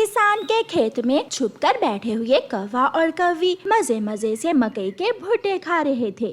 किसान के खेत में छुपकर बैठे हुए कौवा और कौवी मजे मजे से मकई के भुट्टे खा रहे थे।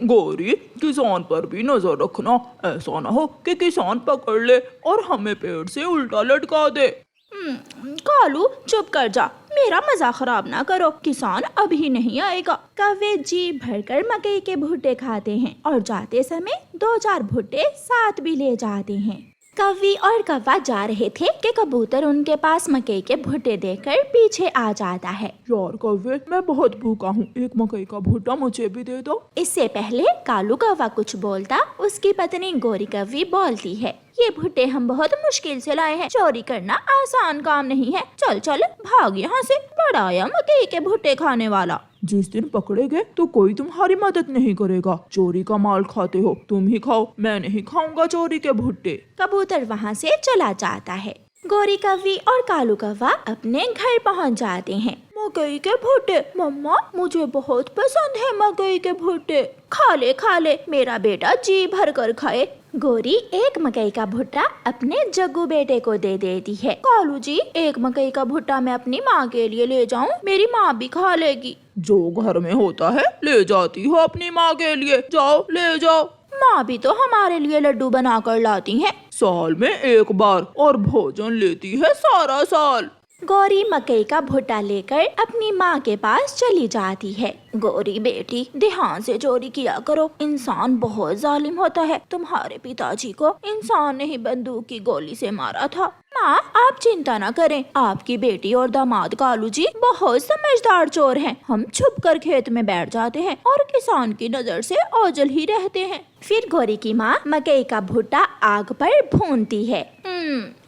गौरी, किसान पर भी नजर रखना, ऐसा ना हो कि किसान पकड़ ले और हमें पेड़ से उल्टा लटका दे। कालू चुप कर जा, मेरा मजाक खराब ना करो, किसान अभी नहीं आएगा। कौवे जी भरकर मकई के भुट्टे खाते हैं और जाते समय 2-4 भुट्टे साथ भी ले जाते हैं। कौवी और कौवा जा रहे थे कि कबूतर उनके पास मकई के भुट्टे देकर पीछे आ जाता है। यार कौवे, मैं बहुत भूखा हूँ, एक मकई का भुट्टा मुझे भी दे दो। इससे पहले कालू कौवा कुछ बोलता, उसकी पत्नी गोरी कौवी बोलती है, ये भुट्टे हम बहुत मुश्किल से लाए हैं, चोरी करना आसान काम नहीं है, चल चल भाग यहाँ से, बड़ा आया मकई के भुट्टे खाने वाला। जिस दिन पकड़े गए तो कोई तुम्हारी मदद नहीं करेगा, चोरी का माल खाते हो, तुम ही खाओ, मैं नहीं खाऊंगा चोरी के भुट्टे। कबूतर वहाँ से चला जाता है। गोरी कौवी और कालू कौवा अपने घर पहुँच जाते हैं। मकई के भुट्टे, मम्मा मुझे बहुत पसंद है मकई के भुट्टे, खा ले मेरा बेटा जी भर कर खाए। गोरी एक मकई का भुट्टा अपने जग्गू बेटे को दे देती है। कालू जी, एक मकई का भुट्टा मैं अपनी माँ के लिए ले जाऊँ, मेरी माँ भी खा लेगी। जो घर में होता है ले जाती हो अपनी माँ के लिए, जाओ ले जाओ। माँ भी तो हमारे लिए लड्डू बना कर लाती है, साल में एक बार, और भोजन लेती है सारा साल। गौरी मकई का भुट्टा लेकर अपनी माँ के पास चली जाती है। गौरी बेटी, ध्यान से चोरी किया करो, इंसान बहुत जालिम होता है, तुम्हारे पिताजी को इंसान ने ही बंदूक की गोली से मारा था। माँ आप चिंता न करें, आपकी बेटी और दामाद कालू जी बहुत समझदार चोर हैं। हम छुप कर खेत में बैठ जाते हैं और किसान की नजर से ओझल ही रहते हैं। फिर गौरी की माँ मकई का भुट्टा आग पर भूनती है।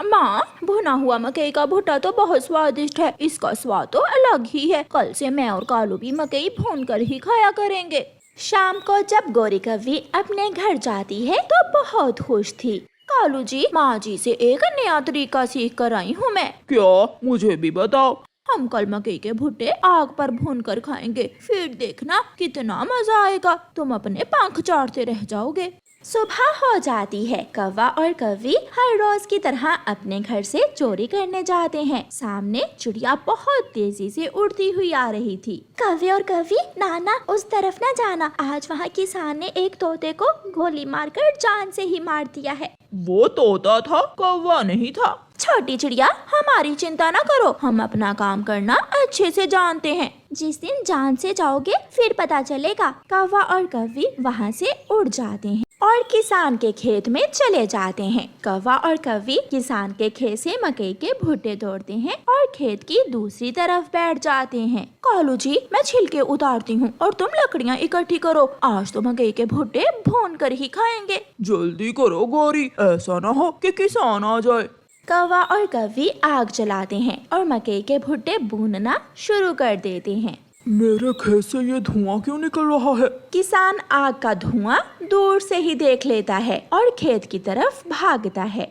माँ, भुना हुआ मकई का भुट्टा तो बहुत स्वादिष्ट है, इसका स्वाद तो अलग ही है, कल से मैं और कालू भी मकई भून कर ही खाया करेंगे। शाम को जब गौरी कौवी अपने घर जाती है तो बहुत खुश थी। कालू जी, माँ जी से एक नया तरीका सीख कर आई हूँ मैं। क्या? मुझे भी बताओ। हम कल मकई के भुट्टे आग पर भून कर खाएंगे, फिर देखना कितना मजा आएगा, तुम अपने पंख चाटते रह जाओगे। सुबह हो जाती है। कौवा और कौवी हर रोज की तरह अपने घर से चोरी करने जाते हैं। सामने चिड़िया बहुत तेजी से उड़ती हुई आ रही थी। कौवे और कौवी, नाना उस तरफ न जाना, आज वहाँ किसान ने एक तोते को गोली मारकर जान से ही मार दिया है। वो तोता था, कौवा नहीं था। छोटी चिड़िया, हमारी चिंता न करो, हम अपना काम करना अच्छे से जानते हैं, जिस दिन जान से जाओगे फिर पता चलेगा। कौवा और कौवी वहाँ से उड़ जाते हैं और किसान के खेत में चले जाते हैं। कौवा और कौवी किसान के खेत से मकई के भुट्टे तोड़ते हैं और खेत की दूसरी तरफ बैठ जाते हैं। कालू जी, मैं छिलके उतारती हूँ और तुम लकड़ियाँ इकट्ठी करो, आज तो मकई के भुट्टे भून कर ही खाएंगे। जल्दी करो गौरी, ऐसा ना हो कि किसान आ जाए। कौवा और कौवी आग जलाते हैं और मकई के भुट्टे भूनना शुरू कर देते हैं। मेरे खेत से ये धुआं क्यों निकल रहा है? किसान आग का धुआं दूर से ही देख लेता है और खेत की तरफ भागता है।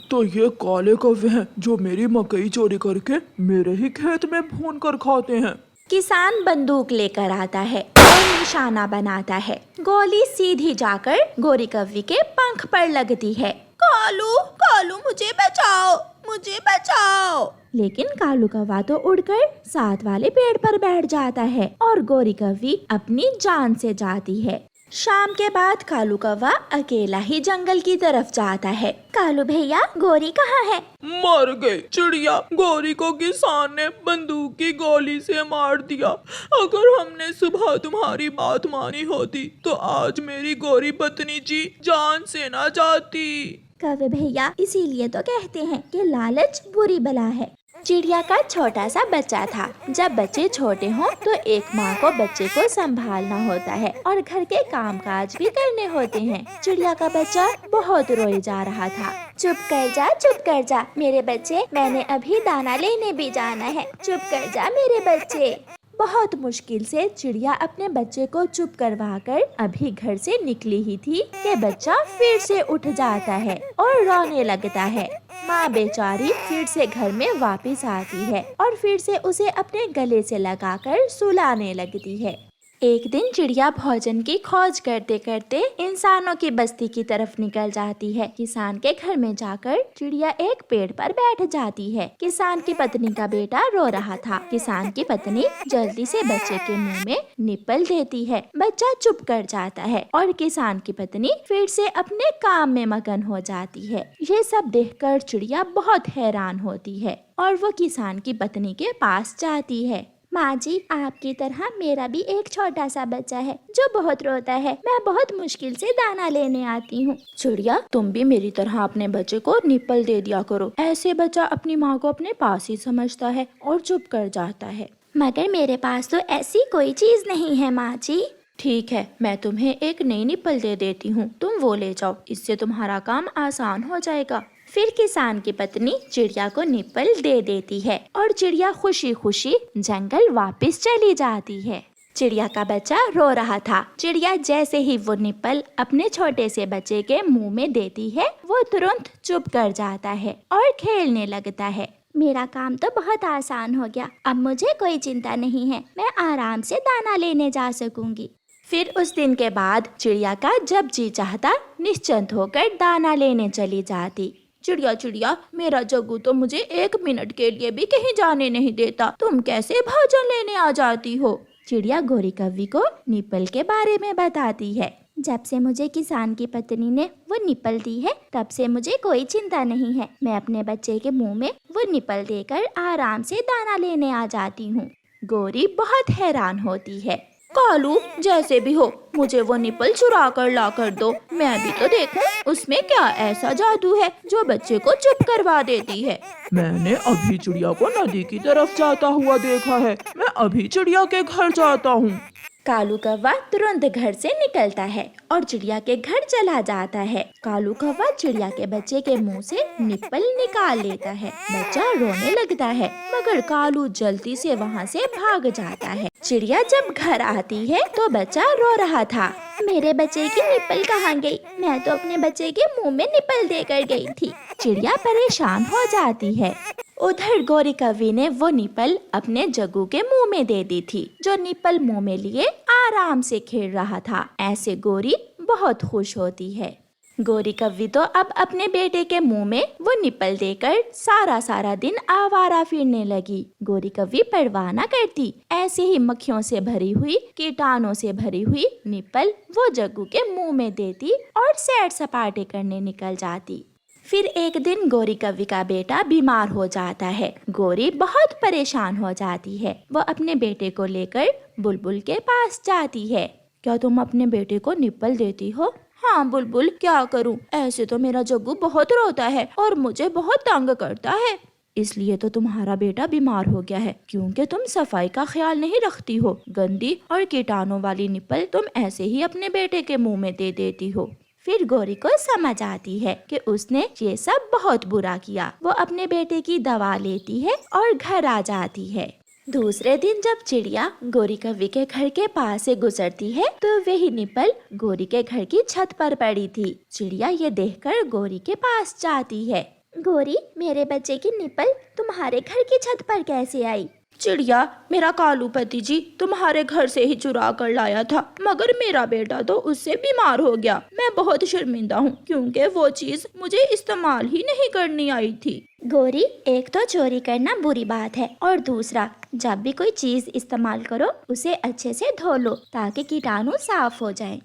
तो ये काले कौवे हैं जो मेरी मकई चोरी करके मेरे ही खेत में भून कर खाते हैं। किसान बंदूक लेकर आता है और निशाना बनाता है। गोली सीधी जाकर गोरी कौवी के पंख पर लगती है। कालू, कालू मुझे बचाओ, मुझे बचाओ। लेकिन कालू कौवा तो उड़कर साथ वाले पेड़ पर बैठ जाता है और गोरी कौवी अपनी जान से जाती है। शाम के बाद कालू कौवा अकेला ही जंगल की तरफ जाता है। कालू भैया, गोरी कहाँ है? मर गई चिड़िया, गौरी को किसान ने बंदूक की गोली से मार दिया। अगर हमने सुबह तुम्हारी बात मानी होती तो आज मेरी गौरी पत्नी जी जान से ना जाती। कौवे भैया, इसीलिए तो कहते हैं कि लालच बुरी बला है। चिड़िया का छोटा सा बच्चा था। जब बच्चे छोटे हों तो एक माँ को बच्चे को संभालना होता है और घर के कामकाज भी करने होते हैं। चिड़िया का बच्चा बहुत रोए जा रहा था। चुप कर जा मेरे बच्चे, मैंने अभी दाना लेने भी जाना है, चुप कर जा मेरे बच्चे। बहुत मुश्किल से चिड़िया अपने बच्चे को चुप करवाकर अभी घर से निकली ही थी कि बच्चा फिर से उठ जाता है और रोने लगता है। माँ बेचारी फिर से घर में वापस आती है और फिर से उसे अपने गले से लगाकर सुलाने लगती है। एक दिन चिड़िया भोजन की खोज करते करते इंसानों की बस्ती की तरफ निकल जाती है। किसान के घर में जाकर चिड़िया एक पेड़ पर बैठ जाती है। किसान की पत्नी का बेटा रो रहा था। किसान की पत्नी जल्दी से बच्चे के मुंह में निप्पल देती है। बच्चा चुप कर जाता है और किसान की पत्नी फिर से अपने काम में मगन हो जाती है। ये सब देखकर चिड़िया बहुत हैरान होती है और वो किसान की पत्नी के पास जाती है। माँ जी, आपकी तरह मेरा भी एक छोटा सा बच्चा है जो बहुत रोता है। मैं बहुत मुश्किल से दाना लेने आती हूँ। चिड़िया, तुम भी मेरी तरह अपने बच्चे को निप्पल दे दिया करो। ऐसे बच्चा अपनी माँ को अपने पास ही समझता है और चुप कर जाता है। मगर मेरे पास तो ऐसी कोई चीज नहीं है माँ जी। ठीक है, मैं तुम्हें एक नई निप्पल दे देती हूँ, तुम वो ले जाओ, इससे तुम्हारा काम आसान हो जाएगा। फिर किसान की पत्नी चिड़िया को निप्पल दे देती है और चिड़िया खुशी खुशी जंगल वापस चली जाती है। चिड़िया का बच्चा रो रहा था। चिड़िया जैसे ही वो निप्पल अपने छोटे से बच्चे के मुंह में देती है, वो तुरंत चुप कर जाता है और खेलने लगता है। मेरा काम तो बहुत आसान हो गया, अब मुझे कोई चिंता नहीं है, मैं आराम से दाना लेने जा सकूंगी। फिर उस दिन के बाद चिड़िया का जब जी चाहता निश्चिंत होकर दाना लेने चली जाती। चिड़िया चिड़िया, मेरा जग्गू तो मुझे 1 मिनट के लिए भी कहीं जाने नहीं देता, तुम कैसे भोजन लेने आ जाती हो? चिड़िया गोरी कव्वी को निप्पल के बारे में बताती है। जब से मुझे किसान की पत्नी ने वो निप्पल दी है, तब से मुझे कोई चिंता नहीं है। मैं अपने बच्चे के मुंह में वो निप्पल देकर आराम से दाना लेने आ जाती हूँ। गोरी बहुत हैरान होती है। कालू, जैसे भी हो मुझे वो निप्पल चुरा कर ला कर दो, मैं भी तो देखूं उसमें क्या ऐसा जादू है जो बच्चे को चुप करवा देती है। मैंने अभी चिड़िया को नदी की तरफ जाता हुआ देखा है, मैं अभी चिड़िया के घर जाता हूँ। कालू कौवा तुरंत घर से निकलता है और चिड़िया के घर चला जाता है। कालू कौवा चिड़िया के बच्चे के मुंह से निप्पल निकाल लेता है। बच्चा रोने लगता है, मगर कालू जल्दी से वहाँ से भाग जाता है। चिड़िया जब घर आती है तो बच्चा रो रहा था। मेरे बच्चे की निप्पल कहाँ गई? मैं तो अपने बच्चे के मुंह में निप्पल देकर गई थी। चिड़िया परेशान हो जाती है। उधर गोरी कव्वी ने वो निप्पल अपने जग्गू के मुंह में दे दी थी, जो निप्पल मुंह में लिए आराम से खेल रहा था। ऐसे गोरी बहुत खुश होती है। गोरी कव्वी तो अब अपने बेटे के मुंह में वो निप्पल देकर सारा दिन आवारा फिरने लगी। गोरी कव्वी परवाह न करती, ऐसे ही मक्खियों से भरी हुई, कीटाणुओं से भरी हुई निप्पल वो जग्गू के मुंह में देती और सैर सपाटे करने निकल जाती। फिर एक दिन गोरी कव्वी का बेटा बीमार हो जाता है। गोरी बहुत परेशान हो जाती है। वो अपने बेटे को लेकर बुलबुल के पास जाती है। क्या तुम अपने बेटे को निप्पल देती हो? हाँ बुलबुल, क्या करूँ, ऐसे तो मेरा जग्गू बहुत रोता है और मुझे बहुत तंग करता है। इसलिए तो तुम्हारा बेटा बीमार हो गया है, क्योंकि तुम सफाई का ख्याल नहीं रखती हो। गंदी और कीटाणु वाली निप्पल तुम ऐसे ही अपने बेटे के मुंह में दे देती हो। फिर गोरी को समझ आती है कि उसने ये सब बहुत बुरा किया। वो अपने बेटे की दवा लेती है और घर आ जाती है। दूसरे दिन जब चिड़िया गोरी कव्वी के घर के पास से गुजरती है, तो वही निप्पल गोरी के घर की छत पर पड़ी थी। चिड़िया ये देखकर गोरी के पास जाती है। गोरी, मेरे बच्चे की निप्पल तुम्हारे घर की छत पर कैसे आई? चिड़िया, मेरा कालू पति जी तुम्हारे घर से ही चुरा कर लाया था, मगर मेरा बेटा तो उससे बीमार हो गया। मैं बहुत शर्मिंदा हूँ, क्योंकि वो चीज मुझे इस्तेमाल ही नहीं करनी आई थी। गोरी, एक तो चोरी करना बुरी बात है, और दूसरा जब भी कोई चीज इस्तेमाल करो उसे अच्छे से धो लो ताकि कीटाणु साफ हो जाए।